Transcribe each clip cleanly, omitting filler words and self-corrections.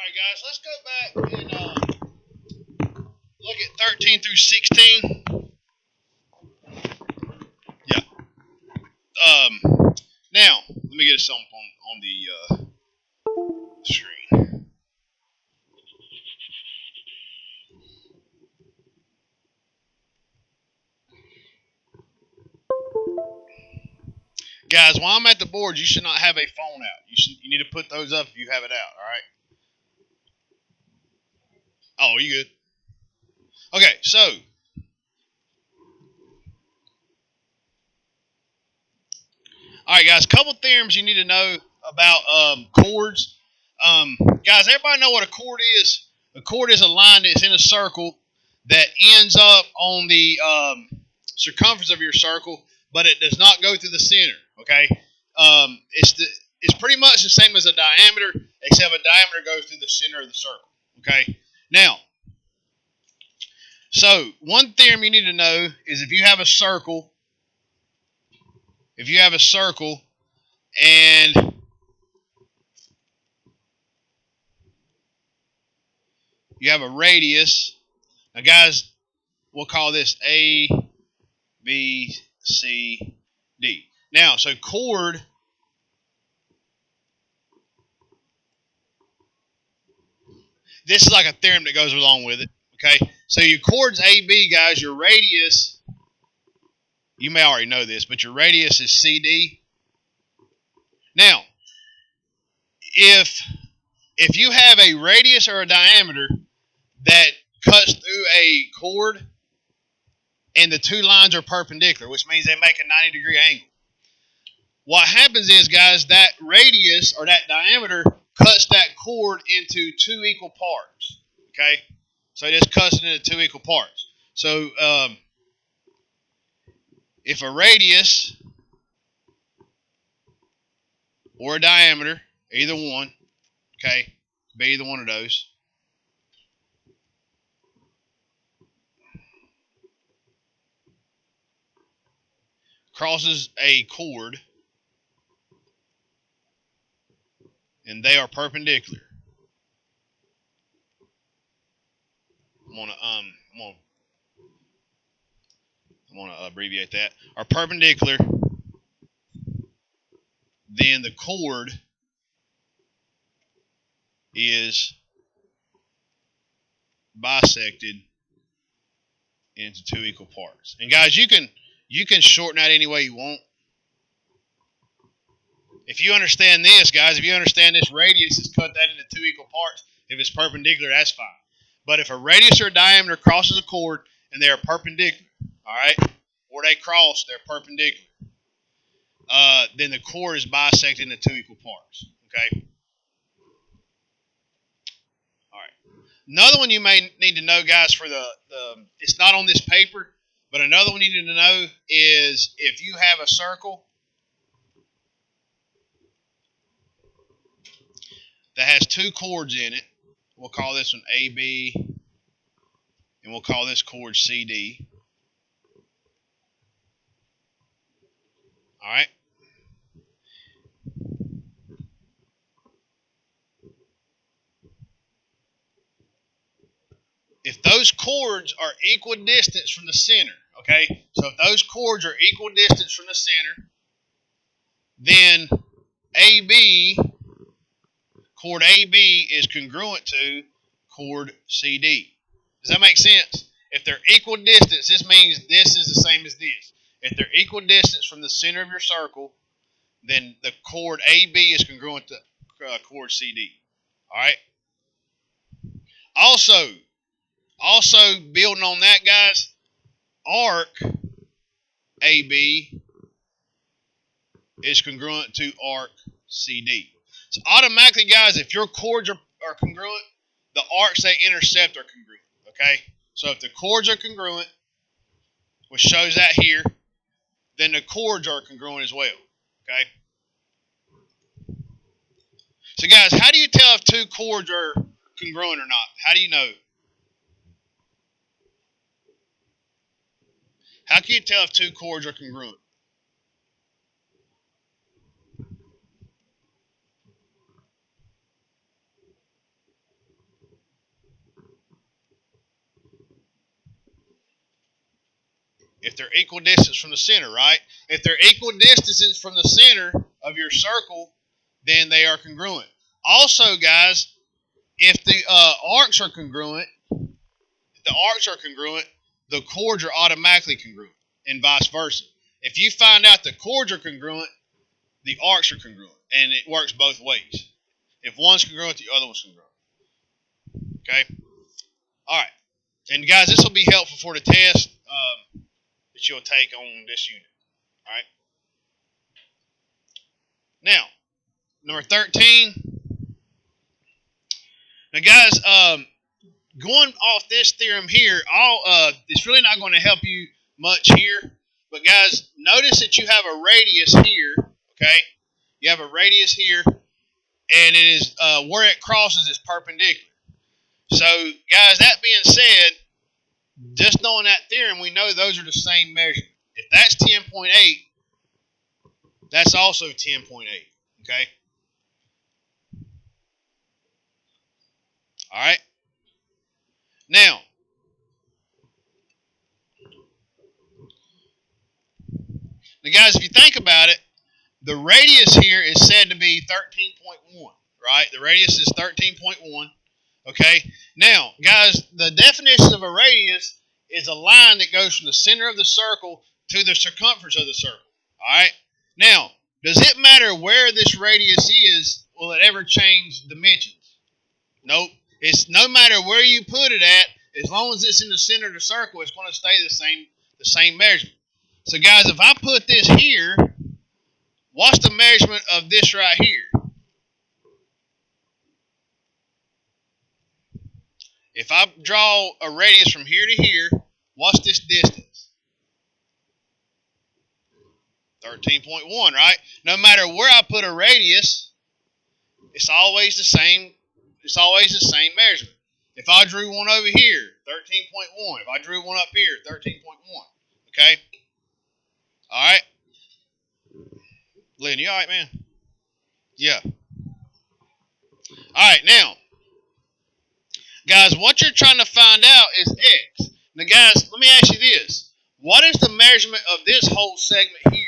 right, guys, let's go back and look at 13 through 16. Yeah. Now, let me get us on the screen. Guys, while I'm at the board, you should not have a phone out. You need to put those up if you have it out, all right? Oh, you good? Okay, so all right, guys, couple theorems you need to know about chords. Guys, everybody know what a chord is? A chord is a line that's in a circle that ends up on the circumference of your circle, but it does not go through the center. Okay, it's pretty much the same as a diameter, except a diameter goes through the center of the circle. Okay, now, so one theorem you need to know is if you have a circle, and you have a radius. Now, guys, we'll call this A, B, C, D. Now, so chord, this is like a theorem that goes along with it. Okay, so your chord's AB, guys. Your radius, you may already know this, but your radius is CD. Now, if you have a radius or a diameter that cuts through a chord and the two lines are perpendicular, which means they make a 90-degree angle. What happens is, guys, that radius or that diameter cuts that chord into two equal parts. Okay? So it just cuts it into two equal parts. So if a radius or a diameter, either one, okay, be either one of those, crosses a chord and they are perpendicular. I'm gonna abbreviate that. Are perpendicular, then the chord is bisected into two equal parts. And guys, you can shorten that any way you want. If you understand this, guys, if you understand this radius is cut that into two equal parts, if it's perpendicular, that's fine. But if a radius or a diameter crosses a chord and they are perpendicular, all right, or they cross, they're perpendicular, then the chord is bisected into two equal parts. Okay. All right. Another one you may need to know, guys, for the it's not on this paper, but another one you need to know is if you have a circle that has two chords in it, we'll call this one AB, and we'll call this chord CD. All right. If those chords are equidistant from the center, okay, so if those chords are equidistant from the center, then AB, chord AB is congruent to chord CD. Does that make sense? If they're equidistant, this means this is the same as this. If they're equidistant from the center of your circle, then the chord AB is congruent to chord CD. All right? Also building on that, guys, arc AB is congruent to arc CD. So automatically, guys, if your chords are congruent, the arcs they intercept are congruent. Okay? So if the chords are congruent, which shows that here, then the chords are congruent as well. Okay? So guys, how do you tell if two chords are congruent or not? How do you know? How can you tell if two chords are congruent? If they're equidistant from the center, right? If they're equidistant from the center of your circle, then they are congruent. Also, guys, if the arcs are congruent, the chords are automatically congruent, and vice versa. If you find out the chords are congruent, the arcs are congruent, and it works both ways. If one's congruent, the other one's congruent. Okay? All right. And guys, this will be helpful for the test that you'll take on this unit. All right? Now, number 13. Now, guys, going off this theorem here, it's really not going to help you much here. But, guys, notice that you have a radius here, okay? You have a radius here, and it is where it crosses is perpendicular. So, guys, that being said, just knowing that theorem, we know those are the same measurement. If that's 10.8, that's also 10.8, okay? All right? Now, guys, if you think about it, the radius here is said to be 13.1, right? The radius is 13.1, okay? Now, guys, the definition of a radius is a line that goes from the center of the circle to the circumference of the circle, all right? Now, does it matter where this radius is? Will it ever change dimensions? Nope. It's no matter where you put it at, as long as it's in the center of the circle, it's going to stay the same measurement. So, guys, if I put this here, what's the measurement of this right here? If I draw a radius from here to here, what's this distance? 13.1, right? No matter where I put a radius, it's always the same. It's always the same measurement. If I drew one over here, 13.1. If I drew one up here, 13.1. Okay? All right? Lynn, you all right, man? Yeah. All right, now, guys, what you're trying to find out is x. Now, guys, let me ask you this. What is the measurement of this whole segment here?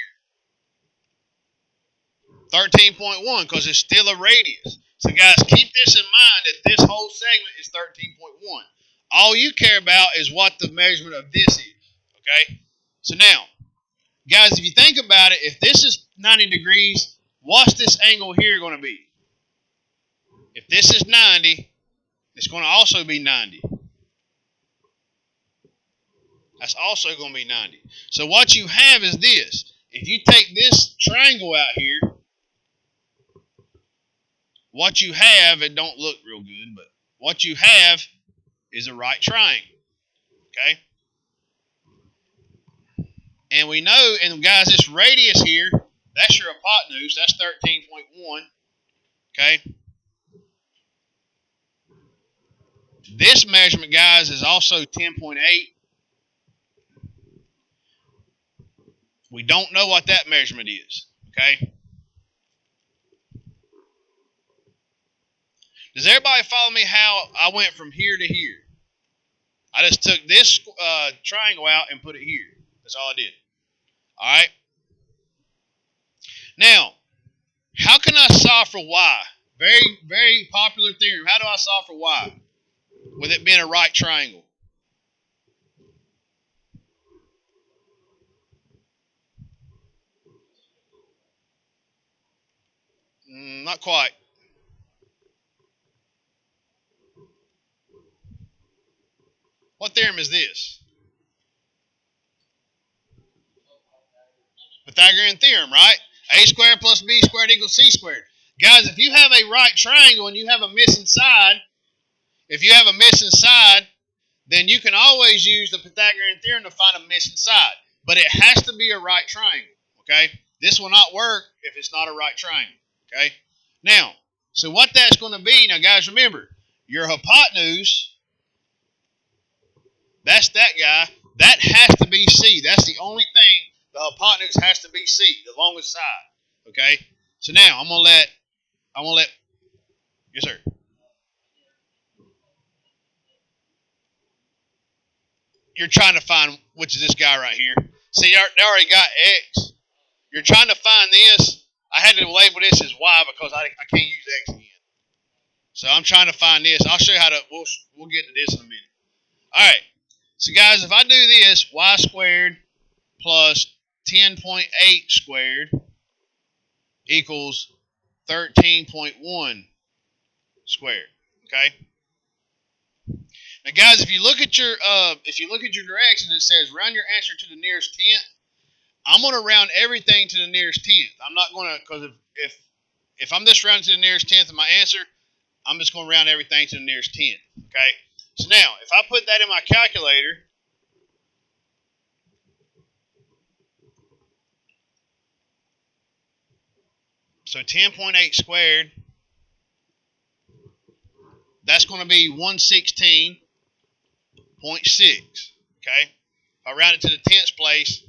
13.1, because it's still a radius. So, guys, keep this in mind that this whole segment is 13.1. All you care about is what the measurement of this is. Okay? So, now, guys, if you think about it, if this is 90 degrees, what's this angle here going to be? If this is 90, it's going to also be 90. That's also going to be 90. So what you have is this. If you take this triangle out here, what you have, it don't look real good, but what you have is a right triangle. Okay? And we know, and guys, this radius here, that's your hypotenuse. That's 13.1. Okay? This measurement, guys, is also 10.8. We don't know what that measurement is. Okay? Does everybody follow me how I went from here to here? I just took this triangle out and put it here. That's all I did. All right? Now, how can I solve for y? Very, very popular theorem. How do I solve for y? With it being a right triangle. Not quite. What theorem is this? Pythagorean theorem, right? A squared plus b squared equals c squared. Guys, if you have a right triangle and you have a missing side, then you can always use the Pythagorean theorem to find a missing side. But it has to be a right triangle, okay? This will not work if it's not a right triangle, okay? Now, so what that's going to be, now guys, remember, your hypotenuse, that's that guy, that has to be C. That's the only thing, the hypotenuse has to be C, the longest side, okay? So now, I'm going to let, yes sir. 13.1. you're trying to find, which is this guy right here. See, they already got X. You're trying to find this. I had to label this as Y because I can't use X again. So I'm trying to find this. I'll show you how to. We'll get to this in a minute. All right. So guys, if I do this, y squared plus 10.8 squared equals 13.1 squared. Okay. Now, guys, if you look at your directions, it says round your answer to the nearest tenth. I'm going to round everything to the nearest tenth. I'm not going to, because if I'm just rounding to the nearest tenth of my answer, I'm just going to round everything to the nearest tenth. Okay. So now, if I put that in my calculator, so 10.8 squared, that's going to be 116.6. Okay. If I round it to the tenth place,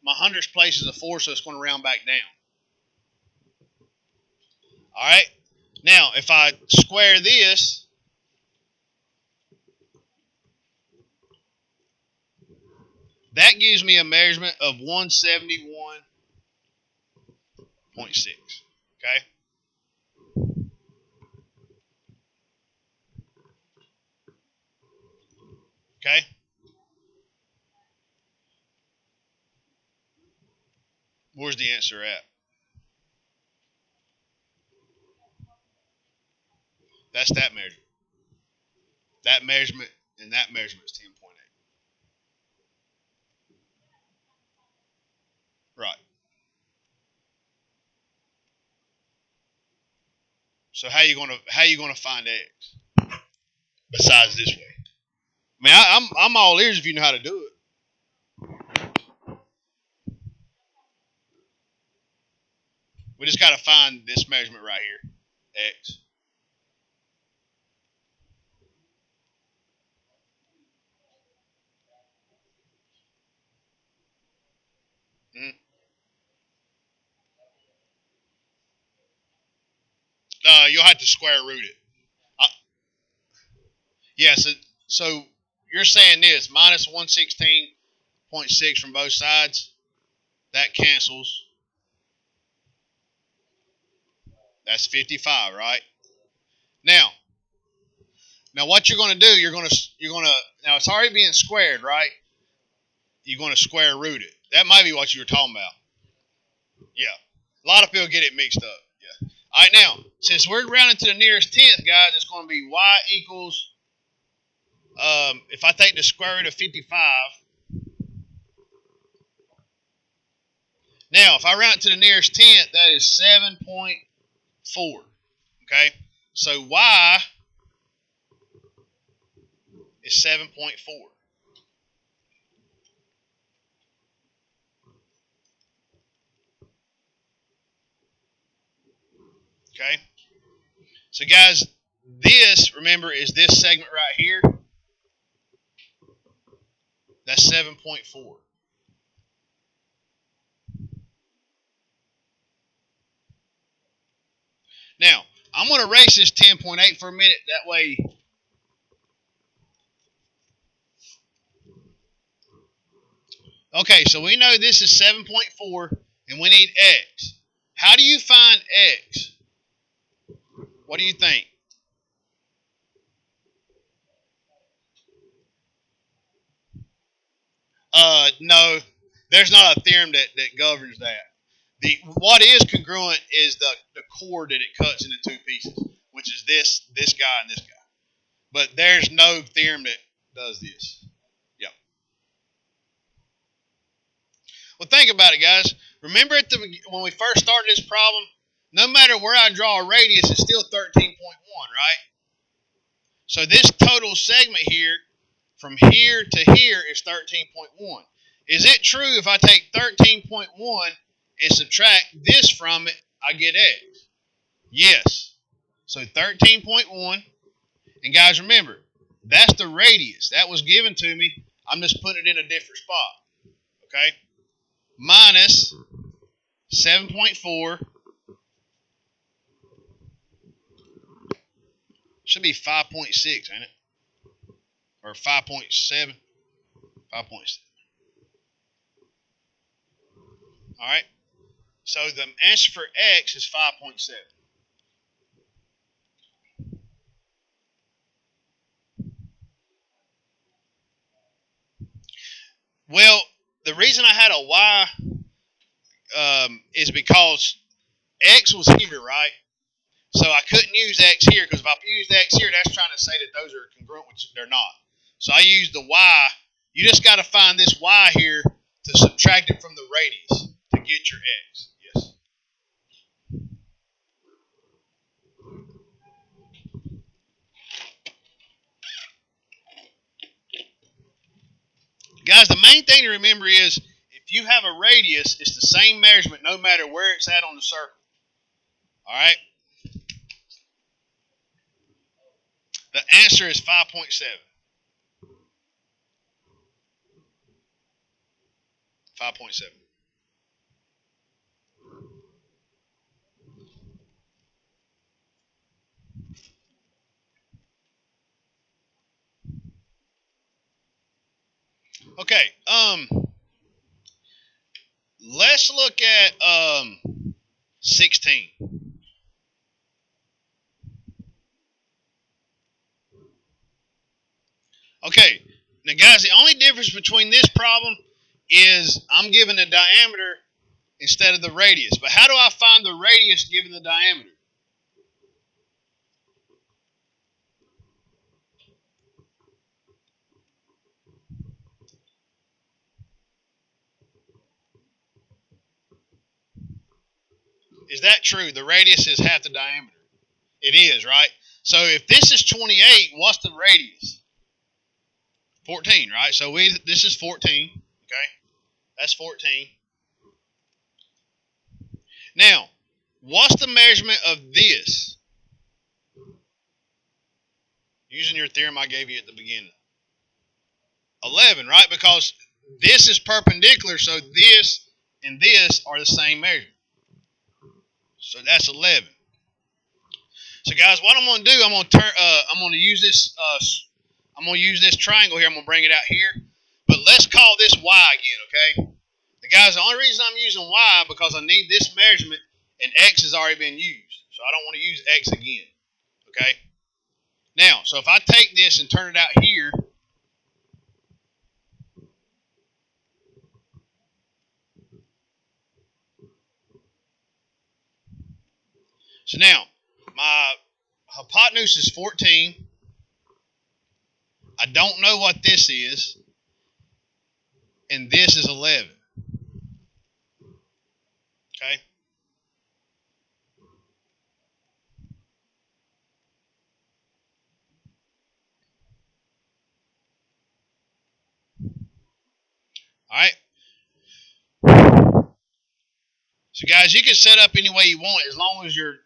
my hundredths place is a 4, so it's going to round back down. All right. Now, if I square this, that gives me a measurement of 171.6. Okay. Okay. Where's the answer at? That's that measurement. That measurement and that measurement is 10.8. Right. So how you gonna find X besides this way? I mean, I'm all ears if you know how to do it. We just got to find this measurement right here, X. Mm-hmm. You'll have to square root it. Yeah, so you're saying this, minus 116.6 from both sides, that cancels. That's 55, right? Now what you're going to do, now it's already being squared, right? You're going to square root it. That might be what you were talking about. Yeah. A lot of people get it mixed up. Yeah. All right, now, since we're rounding to the nearest tenth, guys, it's going to be y equals, if I take the square root of 55, now, if I round it to the nearest tenth, that is 7.4. Okay? So y is 7.4. Okay? So, guys, this, remember, is this segment right here. That's 7.4. Now, I'm going to erase this 10.8 for a minute. That way, okay, so we know this is 7.4 and we need X. How do you find X? What do you think? No, there's not a theorem that governs that. What is congruent is the chord that it cuts into two pieces, which is this guy and this guy. But there's no theorem that does this. Yep. Well, think about it, guys. Remember when we first started this problem, no matter where I draw a radius, it's still 13.1, right? So this total segment here, from here to here, is 13.1. Is it true if I take 13.1 and subtract this from it, I get X? Yes. So 13.1, and guys, remember, that's the radius. That was given to me. I'm just putting it in a different spot. Okay? Minus 7.4. Should be 5.6, ain't it? Or 5.7. 5.7. All right. So the answer for X is 5.7. Well, the reason I had a Y is because X was here, right? So I couldn't use X here because if I used X here, that's trying to say that those are congruent, which they're not. So I used the Y. You just got to find this Y here to subtract it from the radius to get your X. Yes. Guys, the main thing to remember is if you have a radius, it's the same measurement no matter where it's at on the circle. All right? The answer is 5.7. 5.7. Okay. Let's look at 16. Okay. Now, guys, the only difference between this problem is I'm given the diameter instead of the radius. But how do I find the radius given the diameter? Is that true? The radius is half the diameter. It is, right? So if this is 28, what's the radius? 14, right? So this is 14, okay? That's 14. Now, what's the measurement of this? Using your theorem I gave you at the beginning. 11, right? Because this is perpendicular, so this and this are the same measurement. So that's 11. So guys, what I'm going to do, I'm going to use this. I'm going to use this triangle here. I'm going to bring it out here. But let's call this Y again, okay? Guys, the only reason I'm using Y because I need this measurement and X has already been used. So I don't want to use X again. Okay? Now, so if I take this and turn it out here, so now my hypotenuse is 14. I don't know what this is. And this is 11. Okay? All right? So guys, you can set up any way you want as long as your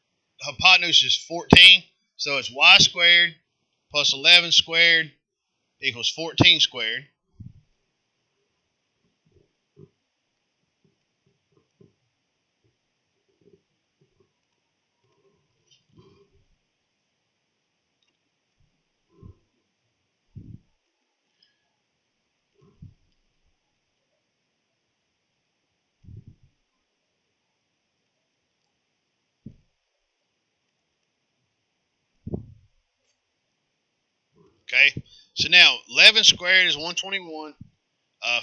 hypotenuse is 14. So it's Y squared plus 11 squared equals 14 squared. Okay, so now 11 squared is 121.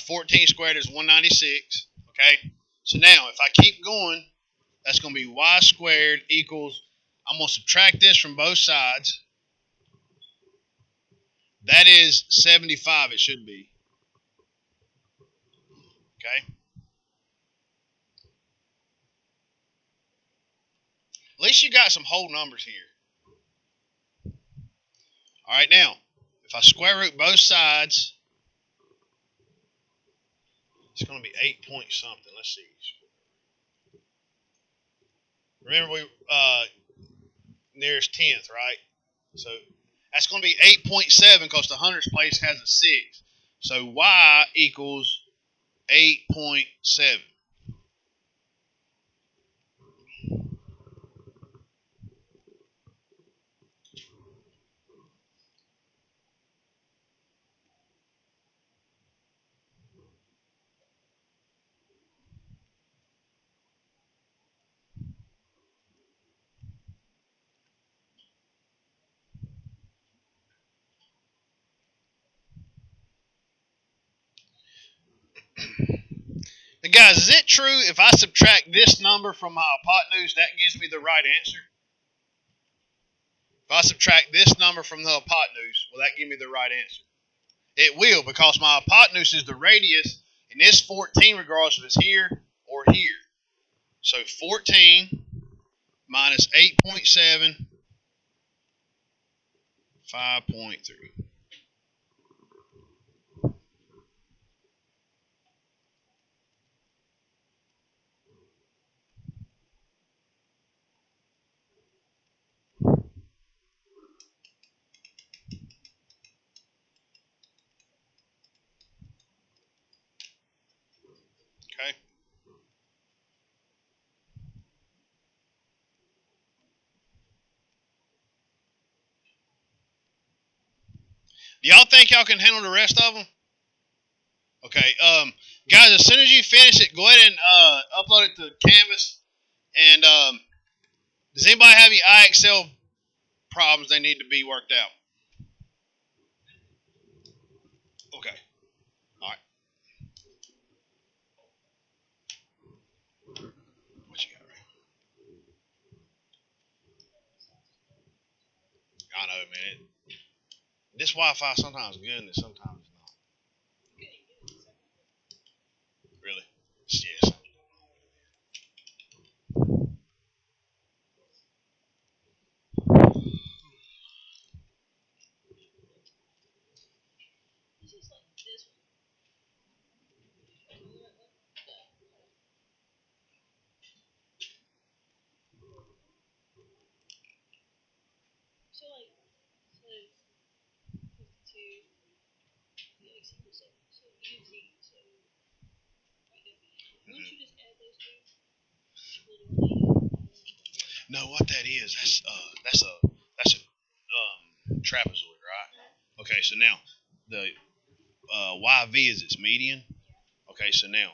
14 squared is 196. Okay, so now if I keep going, that's going to be Y squared equals, I'm going to subtract this from both sides. That is 75, it should be. Okay, at least you got some whole numbers here. All right, now, if I square root both sides, it's going to be 8 point something. Let's see. Remember, we nearest 10th, right? So that's going to be 8.7 because the hundredths place has a 6. So Y equals 8.7. Guys, is it true if I subtract this number from my hypotenuse, that gives me the right answer? If I subtract this number from the hypotenuse, will that give me the right answer? It will, because my hypotenuse is the radius, and this 14 regardless if it's here or here. So 14 minus 8.7, 5.3. Okay. Do y'all think y'all can handle the rest of them? Okay. Guys, as soon as you finish it, go ahead and upload it to Canvas. And does anybody have any IXL problems they need to be worked out? Okay. All right. What you got, Ray? I know, man. This Wi-Fi sometimes is good and sometimes it's not. Really? Yes. No, what that is, that's a trapezoid, right? Okay, so now the YV is its median. Okay, so now